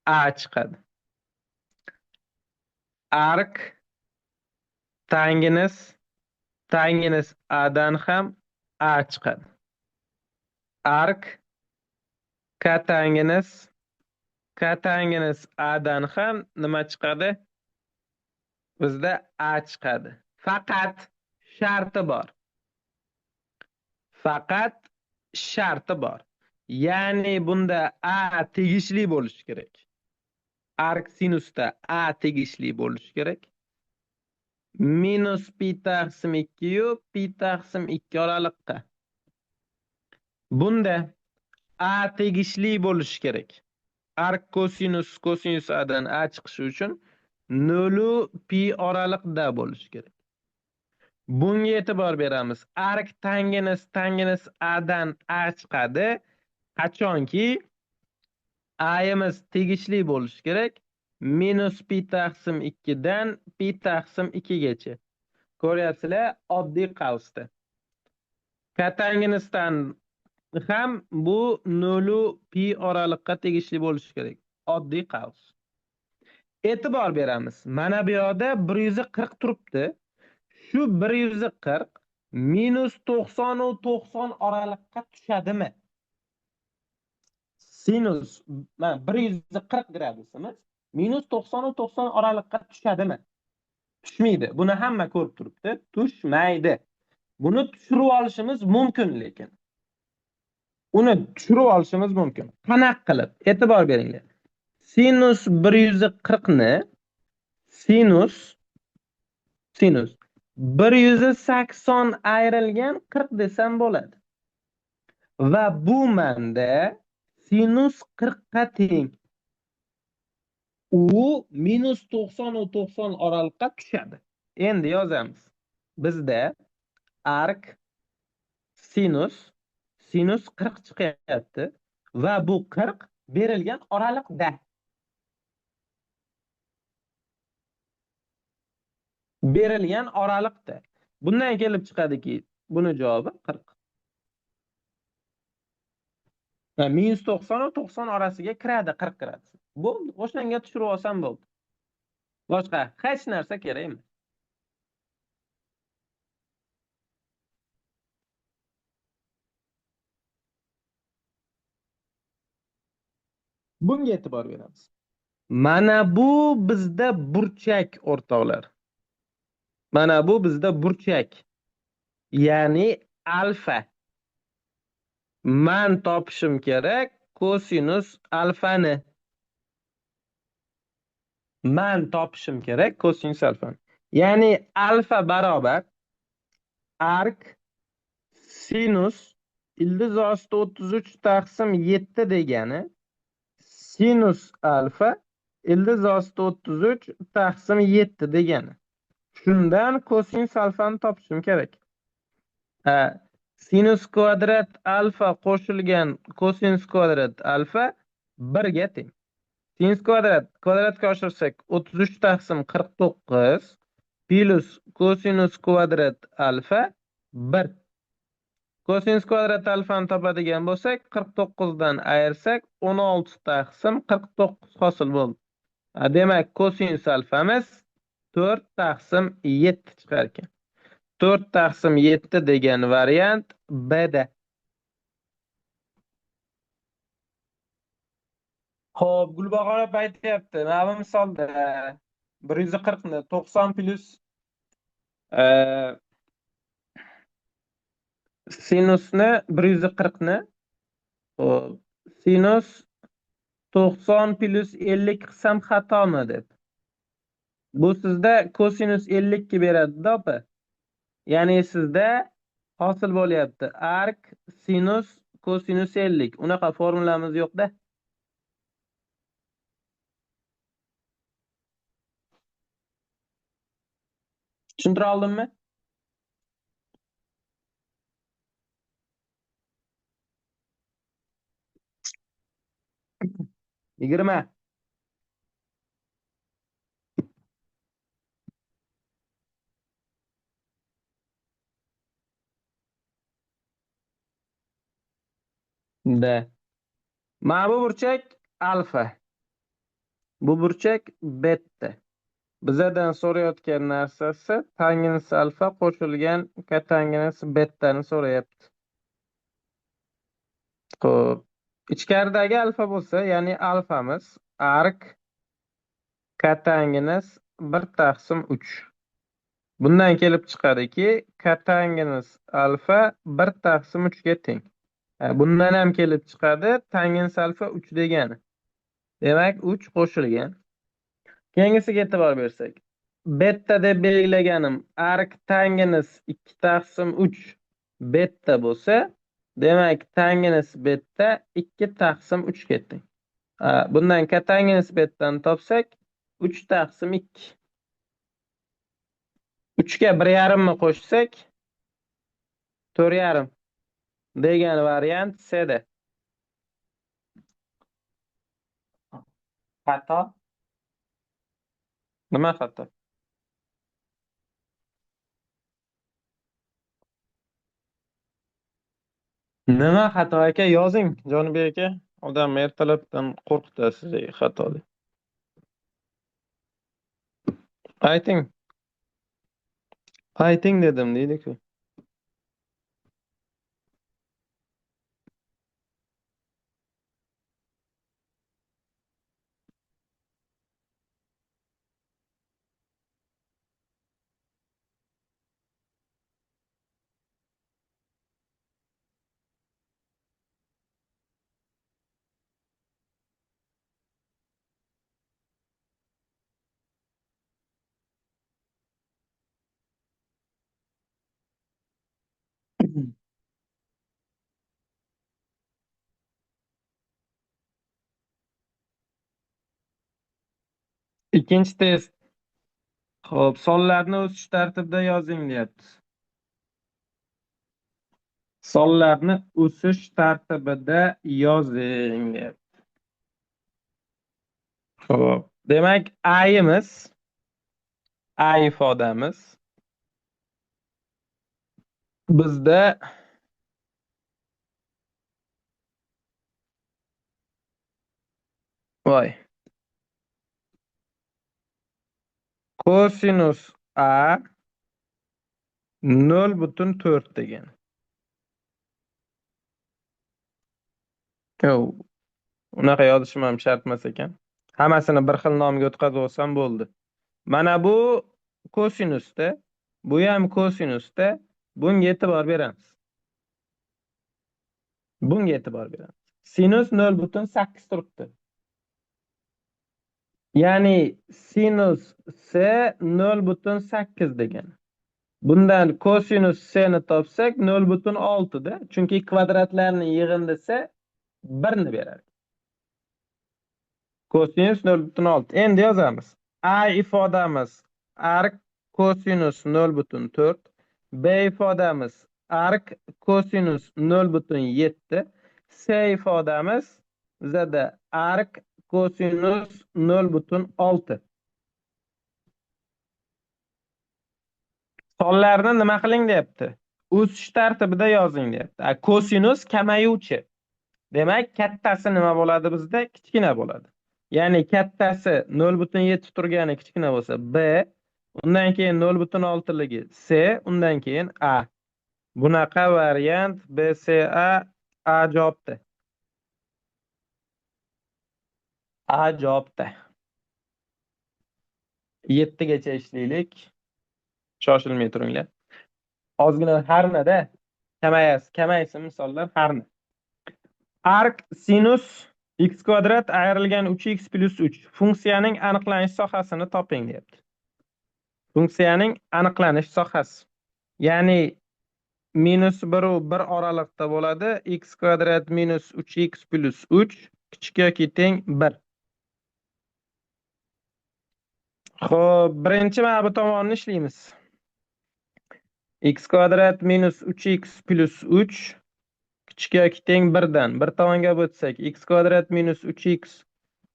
a chiqadi. Ark tangens a dan ham a chiqadi. Ark katangens a dan ham nima chiqadi? Bizda a chiqadi. Faqat sharti bor. Ya'ni bunda a tegishli bo'lishi kerak. Ark sinusda a tegishli bo'lishi kerak. Minus pi taqsim 2 yu pi taqsim 2 oraliqqa. Bunda a tegishli bo'lishi kerak. Ark kosinus a dan a chiqishi uchun 0 pi oraliqda bo'lishi kerak. Bunga e'tibor beramiz. Ark tangens a dan a chiqadi. Qachonki a'imiz tegishli bo'lishi kerak. Minus pi taqsim 2 dan pi taqsim 2 gacha. Ko'ryapsizlar, oddiy qavsda. Katanginisdan ham bu 0 pi oraliqqa tegishli bo'lishi kerak. Oddiy qavs. E'tibor beramiz. Mana bu yoqda 140 turibdi. Shu 140 minus 90 u 90 oraliqqa tushadimi? Sinus 140 gradusimiz minus 90 u 90 oraliqqa tushadimi? Tushmaydi. Buni hamma ko'rib turibdi. Tushmaydi. Buni tushirib olishimiz mumkin lekin. Qanaqa qilib? E'tibor beringlar. Sinus 140 ni sinus 180 ayrilgan 40 desam bo'ladi. Va bu menda sinus 40 ga teng. U -90 oralıqqa tushadi. Endi yozamiz. Bizda ark sinus 40 chiqyapti va bu 40 berilgan oraliqda. Berilgan oraliqda. Bundan kelib chiqadiki, buni javobi 40. -90 va 90 orasiga kiradi 40 gradus. Bo'ldi, o'shanga tushirib olsam bo'ldi. Boshqa hech narsa kerak emas. Bunga e'tibor beramiz. Mana bu bizda burchak o'rtoqlar. Mana bu bizda burchak. Ya'ni alfa. Man topishim kerak kosinus alfani. Man topishim kerak kosinus alfani. Ya'ni alfa barobar ark sinus ildiz osti 33 taqsim 7 degani sinus alfa ildiz osti 33 taqsim 7 degani. Shundan kosinus alfani topishim kerak. Sinus kvadrat alfa qo'shilgan kosinus kvadrat alfa 1 ga teng. Sinus kvadratga oshirsak 33 taqsim 49 plus kosinus kvadrat alfa 1. Kosinus kvadrat alfani topadigan bo'lsak 49 dan ayirsak 16 taqsim 49 hosil bo'ldi. Demak kosinus alfamiz 4 taqsim 7 chiqar ekan. 4 taqsim 7 degan variant B'da. Xo'p, Gulbahor opa aytyapti. Mana bu misolda 140 ni 90 plus sinusni 140 ni sinus 90 plus 50 qilsam xatomi deb. Bu sizda kosinus 50 beradi-da opa. Ya'ni sizda hosil bo'lyapti ark sinus kosinus 50. Unaqa formulamiz yo'q-da. Tushuntira oldimmi? 20. Da. Mana bu burchak alfa. Bu burchak beta. Bizadan so'rayotgan narsasi tangens alfa qo'shilgan kotangens betani so'rayapti. Xo'p. Ichkaridagi alfa bo'lsa, ya'ni alfamiz ark kotangens 1 taqsim 3. Bundan kelib chiqadiki, kotangens alfa 1 taqsim 3 ga teng. Bundan ham kelib chiqadi tangens alfa 3 degani. Demak 3 qo'shilgan. Keyingisiga e'tibor bersak. Beta deb belgilaganim ark tangens 2 taqsim 3 beta bo'lsa, demak tangens beta 2 taqsim 3 ga teng. Bundan kotangens betani topsak 3 taqsim 2. 3 ga 1,5 mi qo'shsak 4,5 degan variant C'da. Xato? Nima xato? Nima xato aka? Yozing, Jonibek aka. Odam ertalabdan qo'rqitasiz xato deb. Ayting. Ayting dedim deydi-ku. Ikkinchi test. Xo'p, sonlarni o'sish tartibida yozing deyapti. Sonlarni o'sish tartibida yozing deyapti. Xo'p, demak, A ifodamiz bizda voy, kosinus A 0,4 degan. Yo, unaqa yozishim ham shart emas ekan. Hammasini bir xil nomga o'tkazib olsam bo'ldi. Mana bu kosinusda, bu ham kosinusda. Bunga e'tibor beramiz. Bunga e'tibor beramiz. Sinus 0,8 turibdi. Ya'ni sinus S 0,8 degan. Bundan kosinus S'ni topsak 0,6 da. Chunki kvadratlarning yig'indisi 1 ni beradi. Kosinus 0,6. Endi yozamiz. A ifodamiz arc kosinus 0,4. B ifodamiz arc kosinus 0,7. C ifodamiz bizada arc kosinus 0,6. Sonlarni nima qiling deyapti? O'sish tartibida yozing deyapti. Kosinus kamayuvchi. Demak, kattasi nima bo'ladi bizda? Kichkina bo'ladi. Ya'ni kattasi 0,7 turgani kichkina bo'lsa B, undan keyin 0,6ligi C, undan keyin A. Bunaqa variant BCA A javobda. A javobda. 7 gacha ishlaylik. Shoshilmay turinglar. Ozgina harnada kamaysin misollar harna. Arc sinus x kvadrat ayrilgan 3x plus 3. Funksiyaning aniqlanish sohasini toping deyapti. Funksiyaning aniqlanish sohasi. Ya'ni minus 1 u 1 oraliqda bo'ladi. X kvadrat minus 3x plus 3 kichik yoki teng 1. Xo'p, birinchi mana bu tomonni ishlaymiz. X kvadrat minus 3x plus 3 kichik yoki teng 1 dan. Bir tomonga o'tsak, x kvadrat minus 3x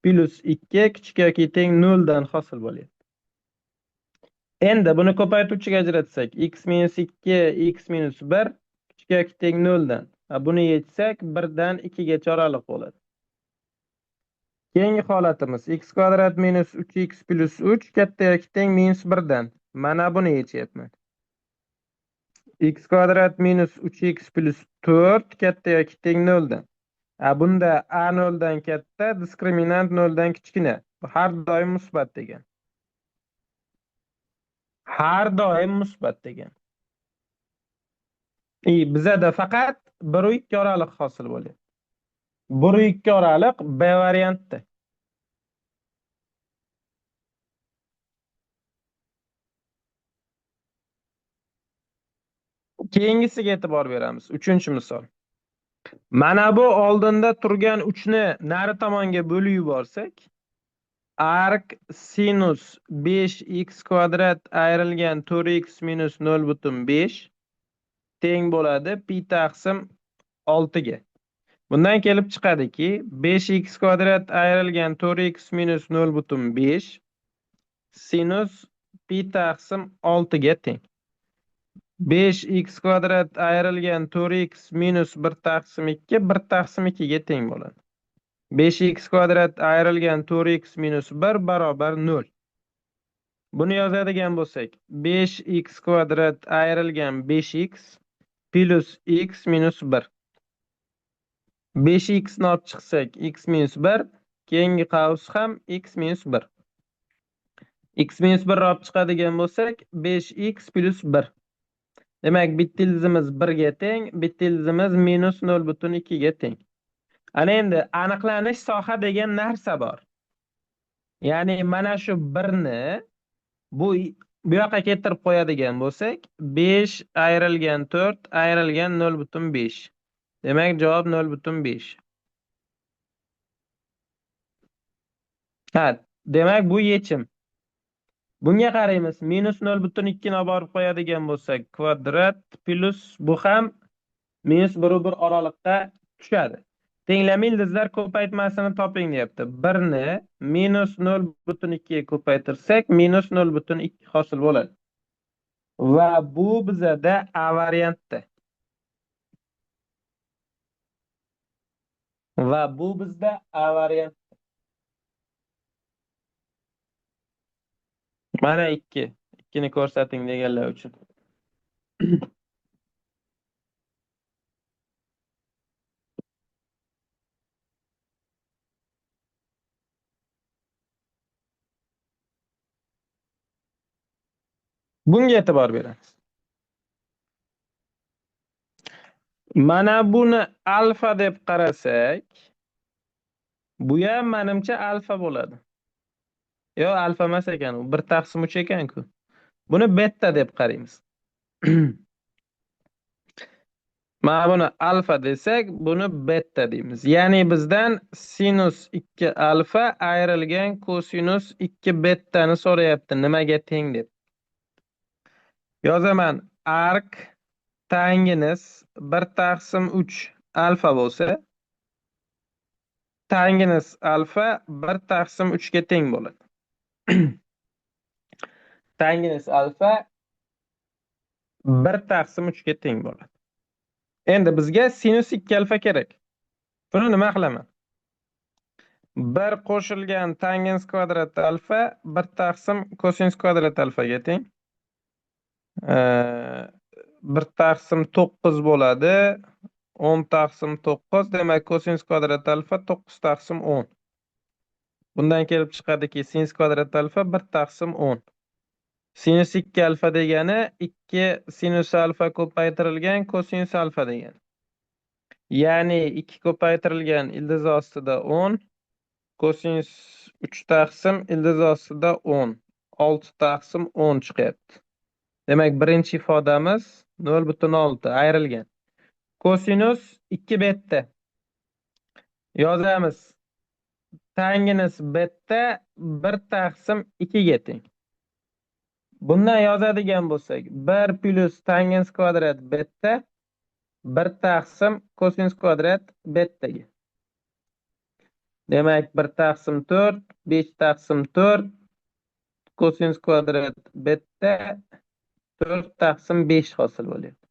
plus 2 kichik yoki teng 0 dan hosil bo'lyapti. Endi buni ko'paytuvchiga ajratsak, x minus 2, x minus 1 kichik yoki teng 0 dan. Buni yechsak 1 dan 2 gacha oraliq bo'ladi. Keyingi holatimiz x kvadrat minus 3x plus 3 katta yoki teng minus 1 dan. Mana buni yechyapman. X kvadrat minus 3x plus 4 katta yoki teng 0 dan. Bunda a 0 dan katta, diskriminant 0 dan kichkina. Bu har doim musbat degan. Har doim musbat degan. Bizada faqat 1 u 2 oraliq hosil bo'lyapti. 1 u 2 oraliq B variantda. Keyingisiga e'tibor beramiz. 3-misol. Mana bu oldinda turgan 3 ni nari tomonga bo'lib yuborsak, arc sinus 5x kvadrat ayrilgan 4x minus 0,5 teng bo'ladi pi taqsim 6 ga. Bundan kelib chiqadiki, 5x kvadrat ayrilgan 4x minus 0,5 sinus pi taqsim 6 ga teng. 5x kvadrat ayrilgan 4x minus 1 taqsim 2 1 taqsim 2 ga teng bo'ladi. 5x kvadrat ayrilgan 4x minus 1 barobar 0. Buni yozadigan bo'lsak, 5x kvadrat ayrilgan 5x plus x minus 1. 5x ni olib chiqsak, x minus 1, keyingi qavs ham x minus 1. X minus 1 olib chiqadigan bo'lsak, 5x plus 1. Demak, bitta ildizimiz 1 ga teng, bitta ildizimiz minus 0,2 ga teng. Ana endi aniqlanish soha degan narsa bor. Ya'ni mana shu 1 ni bu yoqqa keltirib qo'yadigan bo'lsak, 5 ayrilgan 4 ayrilgan 0,5. Demak, javob 0,5. Ha, Demak, bu yechim. Bunga qaraymiz. -0,2 ni olib borib qo'yadigan bo'lsak, kvadrat plus bu ham -1 oraliqqa tushadi. Tenglama ildizlar ko'paytmasini toping deyapti. 1 ni -0,2 ga ko'paytirsak, -0,2 hosil bo'ladi. Va bu bizada A variantda. Va bu bizda A variant. Mana 2. 2 ni ko'rsating deganlar uchun. Bunga e'tibor beramiz. Mana buni alfa deb qarasak, bu ham menimcha alfa bo'ladi. Yo, alfa emas ekan, u 1/3 ekan-ku. Buni beta deb qaraymiz. Mana buni alfa desak, buni beta deymiz. Ya'ni bizdan sinus 2 alfa ayrilgan kosinus 2 betani so'rayapti, nimaga teng deb. Yozaman, arc tangens 1/3 alfa bo'lsa, tangens alfa 1/3 ga teng bo'ladi. Tangens alfa 1/3 ga teng bo'ladi. Endi bizga sinus 2 alfa kerak. Buni nima qilaman? 1 qo'shilgan tangens kvadrat alfa 1/kosinus kvadrat alfaga teng. 1/9 bo'ladi. 10/9, demak kosinus kvadrat alfa 9/10. Bundan kelib chiqadiki, sinus kvadrat alfa 1/10. Sinus 2 alfa degani 2 sinus alfa ko'paytirilgan kosinus alfa degani. Ya'ni 2 ko'paytirilgan ildiz ostida 10, kosinus 3/, ildiz ostida 10, 6/10 chiqyapti. Demak, birinchi ifodamiz 0,6 ayrilgan. Kosinus 2 beta. Yozamiz. Tangens beta 1/2 ga teng. Bundan yozadigan bo'lsak, 1 plus tangens kvadrat beta 1/2 kosinus kvadrat betaga. Demak, 1/4, 5/4 kosinus kvadrat beta 4/5 hosil bo'lyapti.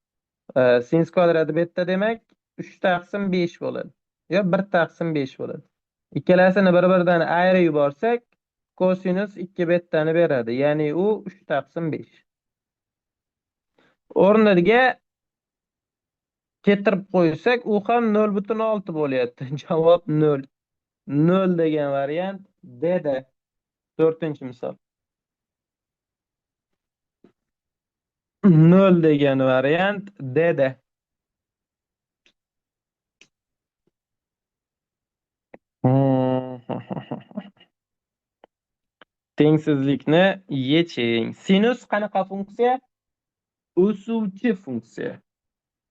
Sinus kvadrati beta demak 3/5 bo'ladi. Yo, 1/5 bo'ladi. Ikkalasini bir-biridan ayirib yuborsak, kosinus 2 betani beradi. Ya'ni u 3/5. O'rniga keltirib qo'ysak, u ham 0,6 bo'lyapti. Javob 0. 0 degan variant D'da. 4-misol. 0 degan variant D'da. Tengsizlikni yeching. Sinus qanaqa funksiya? O'suvchi funksiya.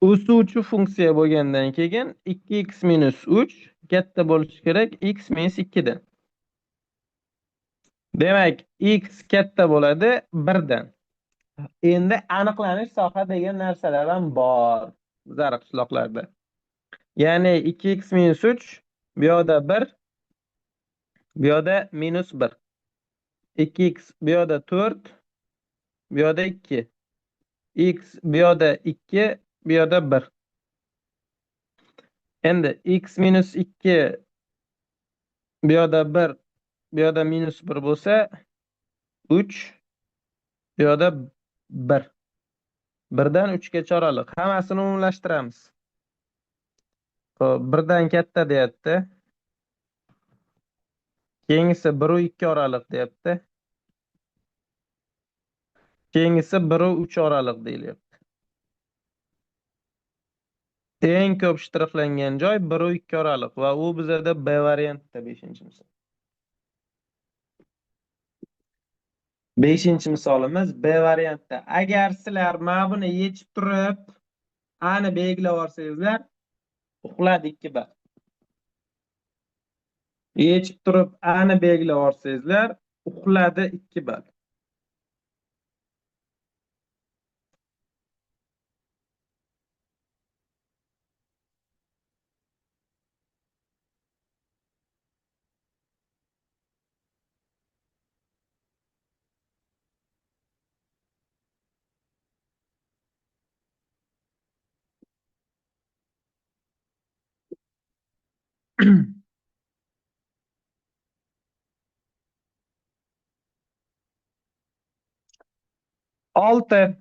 O'suvchi funksiya bo'lgandan keyin 2x minus 3 katta bo'lishi kerak x minus 2 dan. Demak, x katta bo'ladi 1 dan. Endi aniqlanish soha degan narsalar ham bor bizlar qishloqlarda. Ya'ni 2x minus 3 bu yoqda 1, bu yoqda minus 1. 2x bu yoqda 4, bu yoqda 2. X bu yoqda 2, bu yoqda 1. Endi x minus 2 bu yoqda 1, bu yoqda minus 1 bo'lsa 3, bu yoqda 1. 1 dan 3 gacha oraliq. Hammasini umumlashtiramiz. Xo'p, 1 dan katta deyapti. Keyingisi 1 va 2 oraliq deyapti. Keyingisi 1 va 3 oraliq deyilyapti. Eng ko'p shtrixlangan joy 1 va 2 oraliq va u bizada B variantda 5-misol. 5-misolimiz B variantda. Agar sizlar mana buni yechib turib, ani belgilab olsangizlar, uxladik ki bak. Yechib turib ani belgilab olsangizlar, uxladi 2 ball. Olti.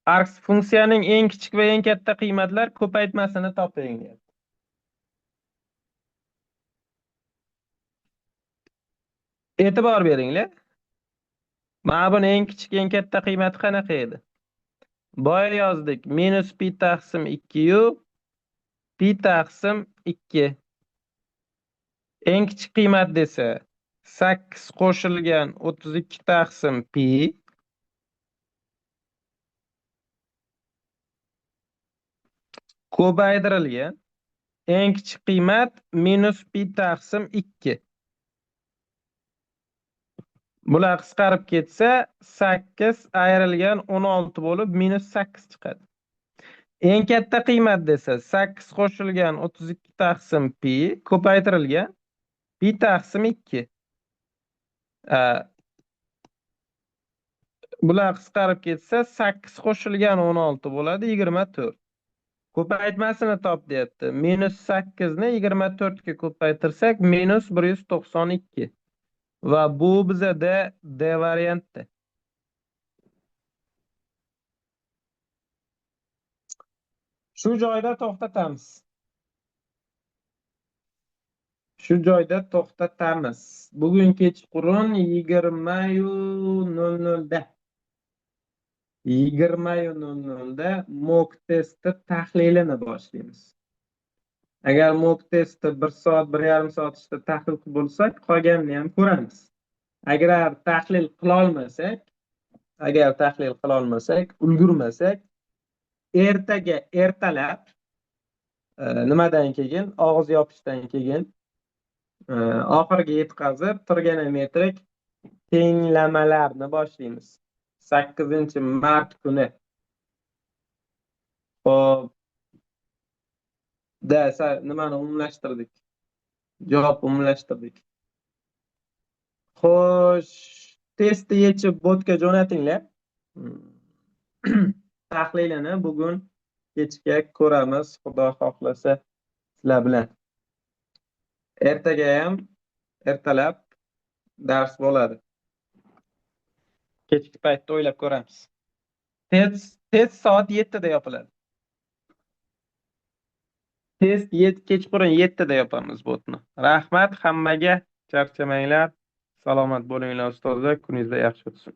Args funksiyaning eng kichik va eng katta qiymatlar ko'paytmasini toping. E'tibor beringlar. Mana buni eng kichik eng katta qiymati qanaqa edi? Boya yozdik. Minus pi taqsim 2 yu pi taqsim 2. Eng kichik qiymat desa 8 qo'shilgan 32 taqsim pi ko'paytirilgan eng kichik qiymat minus pi taqsim 2. Bular qisqarib ketsa 8 ayrilgan 16 bo'lib minus 8 chiqadi. Eng katta qiymat desa 8 qo'shilgan 32 taqsim pi ko'paytirilgan pi taqsim 2. Bular qisqarib ketsa 8 qo'shilgan 16 bo'ladi 24. Ko'paytmasini top deyapti. Minus 8 ni 24 ga ko'paytirsak minus 192. Va bu bizada D varianti. Shu joyda to'xtatamiz. Shu joyda to'xtatamiz. Bugun kechqurun 20:00 da 20:00 da mock testi tahlilini boshlaymiz. Agar mock testni 1 soat, 1,5 soat ichida tahlil qilib bo'lsak, qolganini ham ko'ramiz. Agar tahlil qilolmasak, ulgurmasak, ertalab nimadan keyin, og'iz yopishdan keyin oxiriga yetkazib trigonometrik tenglamalarni boshlaymiz. 8-mart kuni. Xo'p, nimani umumlashtirdik? Javob umumlashtirdik. Xo'sh, testni yechib botga jo'natinglar. Tahlilini bugun kechga ko'ramiz, xudo xohlasa sizlar bilan. Ertaga ham ertalab dars bo'ladi. Kechki paytda o'ylab ko'ramiz. Test soat 7 da yopiladi. Test kechqurun 7 da yopamiz botni. Rahmat hammaga, charchamanglar. Salomat bo'linglar ustozlar, kuningiz yaxshi o'tsin.